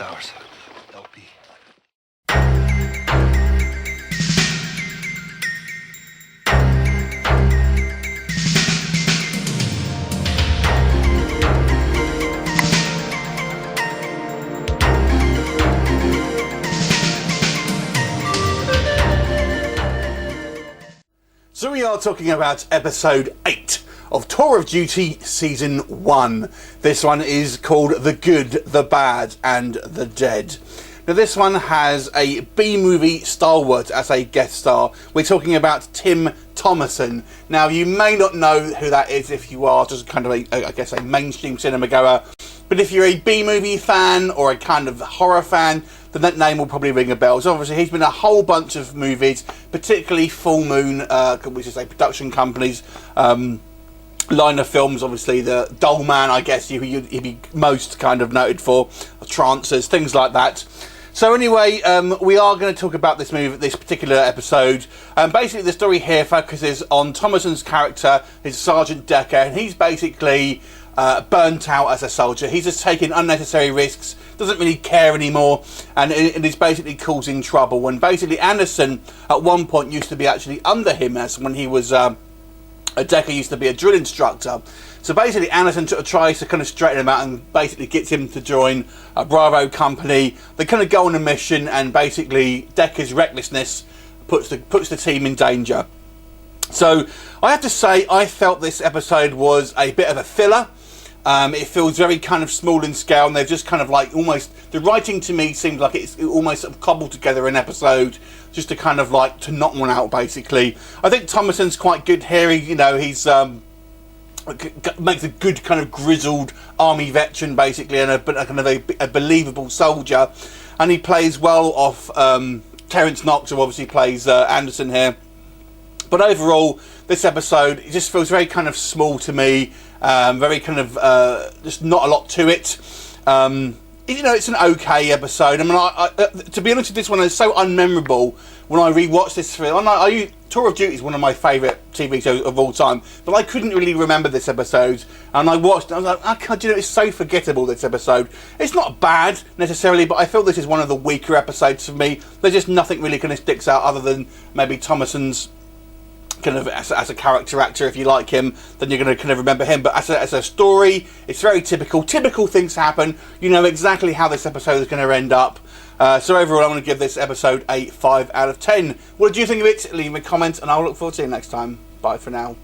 ours. LP. So we are talking about episode 8 of Tour of Duty Season 1. This one is called The Good, the Bad and the Dead. Now this one has a B-movie stalwart as a guest star. We're talking about Tim Thomerson. Now you may not know who that is if you are just kind of a mainstream cinema goer. But if you're a B-movie fan or a kind of horror fan, then that name will probably ring a bell. So obviously he's been in a whole bunch of movies, particularly Full Moon, which is a production company's line of films. Obviously the Doll Man, I guess he'd be most kind of noted for, trances, things like that. So anyway, we are going to talk about this particular episode. Basically the story here focuses on Thomerson's character, his Sergeant Decker, and he's basically burnt out as a soldier. He's just taking unnecessary risks, doesn't really care anymore, and is basically causing trouble. And basically Anderson at one point used to be actually under him, as when he was Decker used to be a drill instructor. So basically Anderson tries to kind of straighten him out and basically gets him to join a Bravo company. They kind of go on a mission, and basically Decker's recklessness puts the team in danger. So I have to say I felt this episode was a bit of a filler. It feels very kind of small in scale, and they've just kind of like almost, the writing to me seems like it's almost sort of cobbled together an episode just to kind of like to knock one out basically. I think Thomerson's quite good here. He's makes a good kind of grizzled army veteran basically, and a kind of a believable soldier, and he plays well off Terence Knox, who obviously plays Anderson here. But overall, this episode, it just feels very kind of small to me. Very kind of just not a lot to it. It's an okay episode. I mean, to be honest with this one, it's so unmemorable when I rewatched this film. Tour of Duty is one of my favourite TV shows of all time, but I couldn't really remember this episode. And I watched it, I was like, oh God, it's so forgettable, this episode. It's not bad necessarily, but I feel this is one of the weaker episodes for me. There's just nothing really kind of sticks out other than maybe Thomerson's kind of as a character actor. If you like him, then you're going to kind of remember him, but as a story, it's very typical things happen. You know exactly how this episode is going to end up. So overall, I'm going to give this episode a 5 out of 10. What did you think of it? Leave me a comment, and I'll look forward to you next time. Bye for now.